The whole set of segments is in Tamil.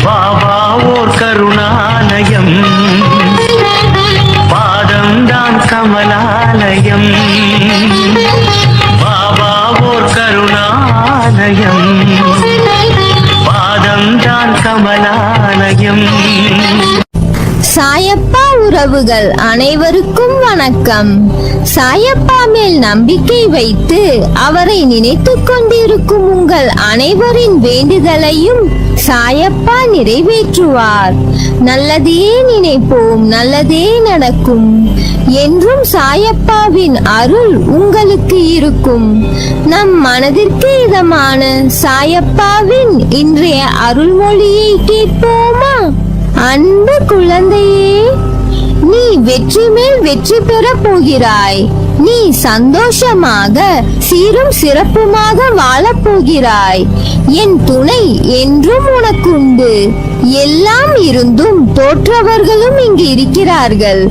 பாபா ஓர் கருணாலயம், பாதம்தான் கமலாலயம். பாபா ஓர் கருணாலயம், பாதம்தான் கமலாலயம். சாயப்பா உறவுகள் அனைவருக்கும் வணக்கம். சாயப்பா மேல் நம்பிக்கை வைத்து அவரை நினைத்துக் கொண்டிருக்கும் உங்கள் அனைவரின் வேண்டுதலையும் சாயப்பா நிறைவேற்றுவார். நல்லதே நினைப்போம், நல்லதே நடக்கும். என்றும் சாயப்பாவின் அருள் உங்களுக்கு இருக்கும். நம் மனதிற்கு இதமான சாயப்பாவின் இன்றைய அருள்மொழியை கேட்போமா? அன்பு குழந்தையே, நீ வெற்றி மேல் வெற்றி பெற போகிறாய். நீ சந்தோஷமாக சீரும் சிறப்புமாக வாழப் போகிறாய். என் துணை என்றும் உனக்குண்டு. எல்லாம் இருந்தும் தோற்றவர்களும் இங்கு இருக்கிறார்கள்.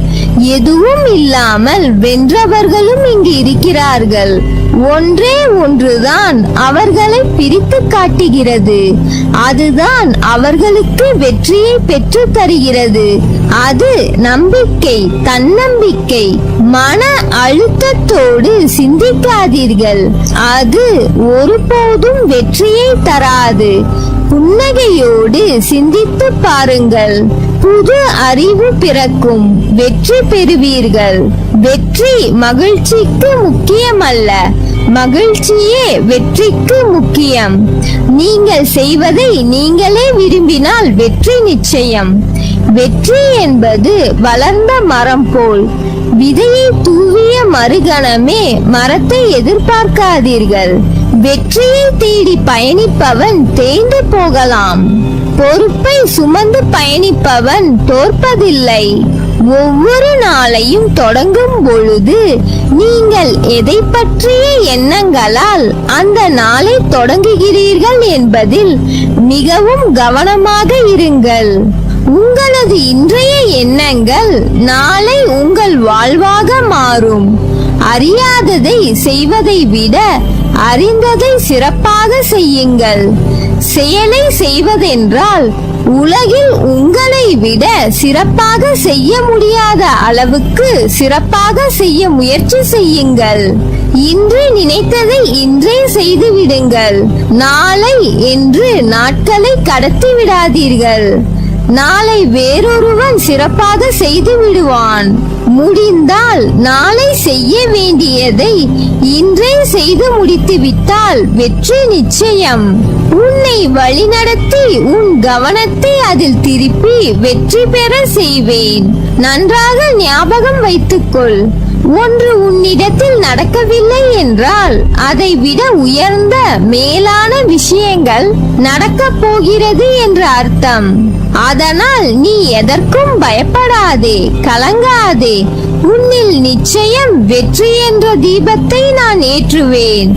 எதுவும் இல்லாமல் வென்றவர்களும் இங்கு இருக்கிறார்கள். ஒன்றே ஒன்றுதான் அவர்களை பிரித்து காட்டுகிறது. அதுதான் அவர்களுக்கு வெற்றியை பெற்று தருகிறது. அது நம்பிக்கை, தன்னம்பிக்கை. மன அழுத்தத்தோடு சிந்திக்காதீர்கள். அது ஒருபோதும் வெற்றியை தராது. புன்னகையோடு சிந்தித்து பாருங்கள். புது அறிவு பிறக்கும். வெற்றி பெறுவீர்கள். வெற்றி மகிழ்ச்சிக்கு முக்கியமல்ல, மகிழ்ச்சியே வெற்றிக்கு முக்கியம். நீங்கள் செய்வதை நீங்களே விரும்பினால் வெற்றி நிச்சயம். வெற்றி என்பது வளர்ந்த மரம் போல். விதையை தூவிய மறுகணமே மரத்தை எதிர்பார்க்காதீர்கள். வெற்றியை தேடி பயணிப்பவன் தேய்ந்து போகலாம். பொறுப்பை சுமந்து பயணிப்பவன் தோற்பதில்லை. ஒவ்வொரு நாளையும் தொடங்கும் பொழுது நீங்கள் எதை பற்றிய எண்ணங்களால் அந்த நாளை தொடங்குகிறீர்கள் என்பதில் மிகவும் கவனமாக இருங்கள். உங்களது இன்றைய எண்ணங்கள் நாளை உங்கள் வாழ்வாக மாறும். அறியாததை செய்வதை விட அறிந்ததை சிறப்பாக செய்யுங்கள். செயலை செய்வதென்றால் உலகில் உங்களை விட சிறப்பாக செய்ய முடியாத அளவுக்கு சிறப்பாக செய்ய முயற்சி செய்யுங்கள். இன்று நினைத்ததை இன்றே செய்து விடுங்கள். நாளை என்று நாட்களை கடத்தி விடாதீர்கள். நாளை வேறொருவன் சிறப்பாக செய்து விடுவான். முடிந்தால் நாளை செய்ய வேண்டியதை இன்றே செய்து முடித்து விட்டால் வெற்றி நிச்சயம். உன்னை வழிநடத்தி உன் கவனத்தை அதில் திருப்பி வெற்றி பெற செய்வேன். நன்றாக ஞாபகம் வைத்துக்கொள். ஒன்று உன்னிடத்தில் நடக்கவில்லை என்றால் அதை விட உயர்ந்த மேலான விஷயங்கள் நடக்கப் போகிறது என்று அர்த்தம். அதனால் நீ எதற்கும் பயப்படாதே, கலங்காதே. உன்னில் நிச்சயம் வெற்றி என்ற தீபத்தை நான் ஏற்றுவேன்.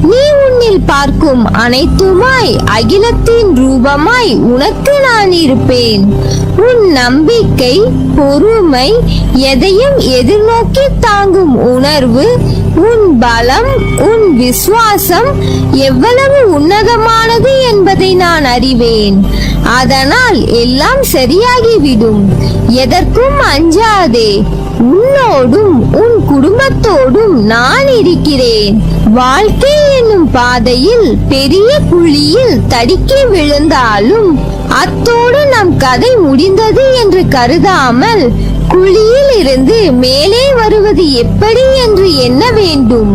நீ உன்னில் பார்க்கும் அனைத்துமாய் அகிலத்தின் ரூபமாய் உனக்கு நான் இருப்பேன். உன் நம்பிக்கை, பொறுமை, எதையும் எதிர்நோக்கி தாங்கும் உணர்வு, உன் பலம், உன் விசுவாசம் எவ்வளவு உன்னதமானது என்பதை நான் அறிவேன். அதனால் எல்லாம் சரியாகிவிடும். எதற்கும் அஞ்சாதே. உன்னோடும் உன் குடும்பத்தோடும் நான் இருக்கிறேன். வாழ்க்கை என்னும் பாதையில் பெரிய குழியில் தடுக்கி விழுந்தாலும் அத்தோடு நம் கதை முடிந்தது என்று கருதாமல் குழியில் இருந்து மேலே வருவது எப்படி என்று எண்ண வேண்டும்.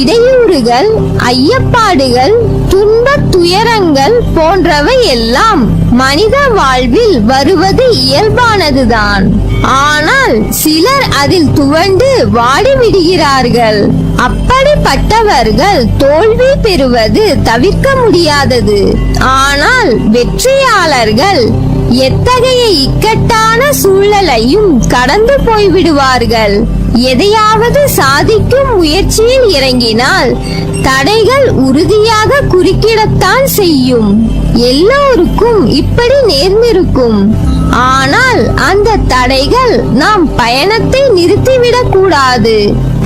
இடையூறுகள், ஐயப்பாடுகள், துன்பத் துயரங்கள் போன்றவை எல்லாம் மனித வாழ்வில் வருவது இயல்பானதுதான். ஆனால் சிலர் அதில் துவண்டு வாடிவிடுகிறார்கள். அப்படிப்பட்டவர்கள் தோல்வி பெறுவது தவிர்க்க முடியாதது. ஆனால் வெற்றியாளர்கள் எத்தகைய இக்கட்டான சூழலையும் கடந்து போய்விடுவார்கள். எதையாவது சாதிக்கும் முயற்சியில் இறங்கினால் தடைகள் உறுதியாக குறுக்கிடத்தான் செய்யும். எல்லோருக்கும் இப்படி நேர்ந்திருக்கும். ஆனால் அந்த தடைகள் நாம் பயணத்தை நிறுத்திவிடக் கூடாது.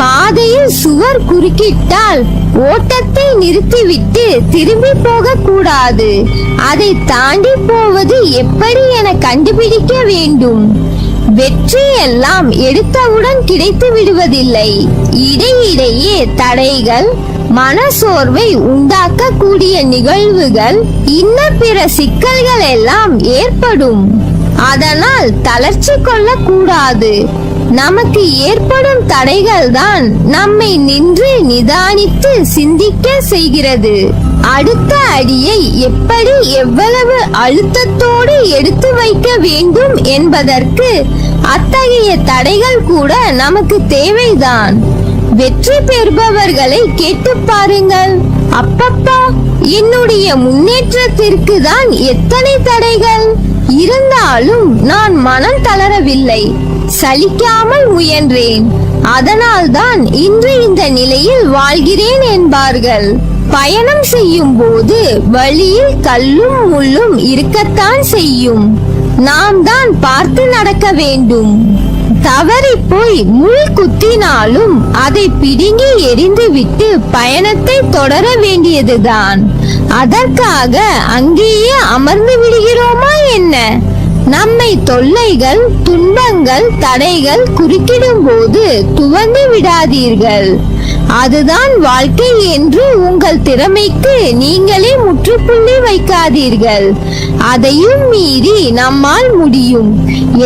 பாதையில் சுவர் குறுக்கிட்டால் ஓட்டத்தை நிறுத்திவிட்டு திரும்பி போக கூடாது. அதை தாண்டி போவது எப்படி என கண்டுபிடிக்க வேண்டும். வெற்றி எல்லாம் எடுத்தவுடன் கிடைத்து விடுவதில்லை. இடையிடையே தடைகள், மனசோர்வை உண்டாக்கக்கூடிய நிகழ்வுகள், இன்ன பிற சிக்கல்கள் எல்லாம் ஏற்படும். அதனால் தளர்ச்சி கொள்ளக்கூடாது. நமக்கு ஏற்படும் தடைகள் தான் நம்மை நின்று நிதானித்து சிந்திக்க செய்கிறது. அடுத்த அடியை எப்படி எவ்வளவு அழுத்தத்தோடு எடுத்து வைக்க வேண்டும் என்பதற்கு அத்தகைய தடைகள் கூட நமக்கு தேவைதான். வெற்றி பெறுபவர்களை கேட்டு பாருங்கள். அப்பப்பா, என்னுடைய முன்னேற்றத்திற்கு தான் எத்தனை தடைகள் இருந்தாலும் நான் மனம் தளரவில்லை, சலிக்காமல் முயன்றேன். அதனால்தான் இன்று இந்த நிலையில் வாழ்கிறேன் என்பார்கள். பயணம் செய்யும் போது வழியில் கல்லும் முள்ளும் இருக்கத்தான் செய்யும். நாம் தான் பார்த்து நடக்க வேண்டும். தவறி போய் முள் குத்தினாலும் அதை பிடுங்கி எறிந்துவிட்டு பயணத்தை தொடர வேண்டியதுதான். அதற்காக அங்கேயே அமர்ந்து விடுகிறோமா என்ன? நம்மை தொல்லைகள், துன்பங்கள், தடைகள் குறுக்கிடும் போது துவண்டு விடாதீர்கள். அதுதான் வாழ்க்கை என்று உங்கள் திறமைக்கு நீங்களே முற்றுப்புள்ளி வைக்காதீர்கள். அதையும் மீறி நம்மால் முடியும்,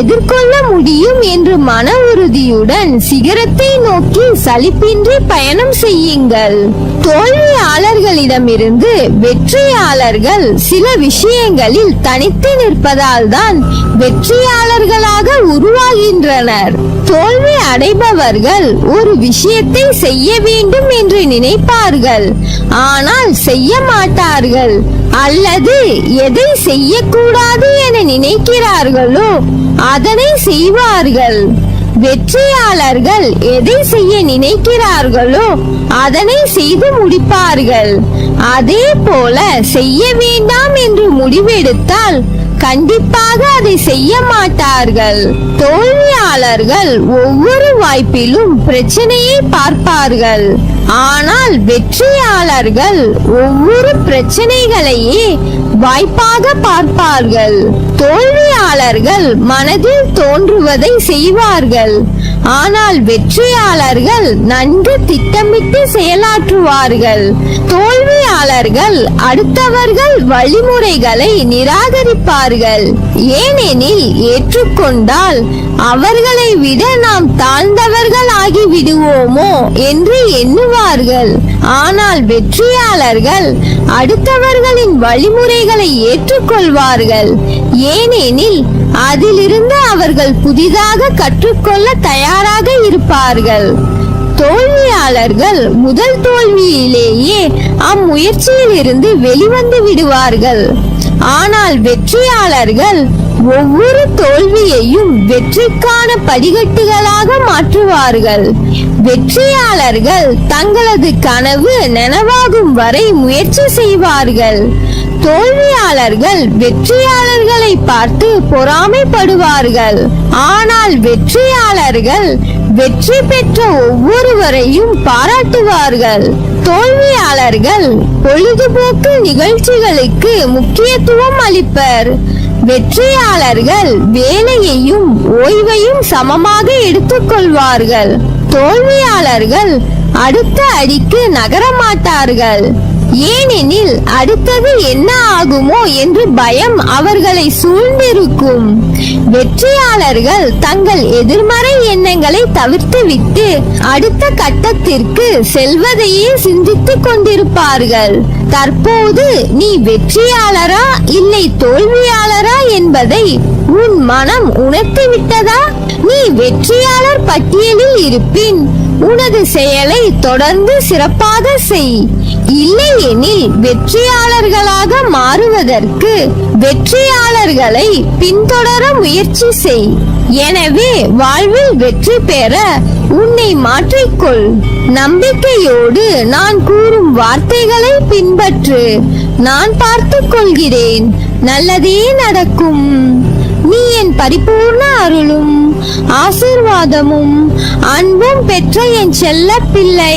எதிர்கொள்ள முடியும் என்று மன உறுதியுடன் சிகரத்தை நோக்கி சலிப்பின்றி பயணம் செய்யுங்கள். தோல்வியாளர்களிடமிருந்து வெற்றியாளர்கள் சில விஷயங்களில் தனித்து நிற்பதால் தான் வெற்றியாளர்களாக உருவாகின்றனர். தோல்வி அடைபவர்கள் ஒரு விஷயத்தை செய்ய வேண்டும் என்று நினைப்பார்கள், ஆனால் செய்ய மாட்டார்கள். அல்லது எதை செய்யக்கூடாது என நினைக்கிறார்களோ அதனை செய்வார்கள். வெற்றியாளர்கள் எதை செய்ய நினைக்கிறார்களோ அதனை செய்து முடிப்பார்கள். அதே போல செய்ய வேண்டாம் என்று முடிவெடுத்தால் கண்டிப்பாக அதை செய்ய மாட்டார்கள். தோல்வியாளர்கள் ஒவ்வொரு வாய்ப்பிலும் பிரச்சனையை பார்ப்பார்கள், ஆனால் வெற்றியாளர்கள் ஒவ்வொரு பிரச்சனைகளையே வாய்ப்பாக பார்ப்பார்கள். தோல்வியாளர்கள் மனதில் தோன்றுவதை செய்வார்கள், ஆனால் வெற்றியாளர்கள் நன்கு திட்டமிட்டு செயலாற்றுவார்கள். தோல்வியாளர்கள் அடுத்தவர்கள் வழிமுறைகளை நிராகரிப்பார்கள். ஏனெனில் ஏற்றுக்கொண்டால் அவர்களை விட நாம் தாழ்ந்தவர்கள் ஆகி விடுவோமோ என்று எண்ணுவார்கள். ஆனால் வெற்றியாளர்கள் அடுத்தவர்களின் வழிமுறைகளை ஏற்றுக்கொள்வார்கள். ஏனெனில் அதிலிருந்து அவர்கள் புதிதாக கற்றுக்கொள்ள தயாராக இருப்பார்கள். தோல்வியாளர்கள் முதல் தோல்வியிலேயே அம்முயற்சியில் இருந்து வெளிவந்து விடுவார்கள். ஆனால் வெற்றியாளர்கள் ஒவ்வொரு தோல்வியையும் வெற்றிக்கான படிக்கட்டுகளாக மாற்றுவார்கள். வெற்றியாளர்கள் தங்களது கனவு நனவாகும் வரை முயற்சி செய்வார்கள். தோல்வியாளர்கள் வெற்றியாளர்களை பார்த்து பொறாமைப்படுவார்கள். ஆனால் வெற்றியாளர்கள் வெற்றி பெற்ற ஒவ்வொருவரையும் பாராட்டுவார்கள். தோல்வியாளர்கள் பொழுதுபோக்கு நிகழ்ச்சிகளுக்கு முக்கியத்துவம் அளிப்பர். வெற்றியாளர்கள் வேலையையும் ஓய்வையும் சமமாக எடுத்துக்கொள்வார்கள். தோல்வியாளர்கள் அடுத்த அடிக்கு நகரமாட்டார்கள். ஏனெனில் அடுத்தது என்ன ஆகுமோ என்று பயம் அவர்களை சூழ்ந்திருக்கும். வெற்றியாளர்கள் தங்கள் எதிர்மறை எண்ணங்களை தவிர்த்துவிட்டு அடுத்த கட்டத்திற்கு செல்வதையே சிந்தித்துக் கொண்டிருப்பார்கள். தற்போது நீ வெற்றியாளரா இல்லை தோல்வியாளரா என்பதை உன் மனம் உணர்த்தி விட்டதா? நீ வெற்றியாளர் பட்டியலில் இருப்பின் உனது செயலை தொடர்ந்து சிறப்பாக செய். இல்லையெனில் வெற்றியாளர்களாக மாறுவதற்கு வெற்றியாளர்களை பின்தொடர முயற்சி செய். எனவே வாழ்வில் வெற்றி பெற உன்னை மாற்றிக்கொள். நம்பிக்கையோடு நான் கூறும் வார்த்தைகளை பின்பற்று. நான் பார்த்துக் கொள்கிறேன், நல்லதே நடக்கும். நீ என் பரிபூர்ண அருளும் ஆசீர்வாதமும் அன்பும் பெற்ற என் செல்ல பிள்ளை.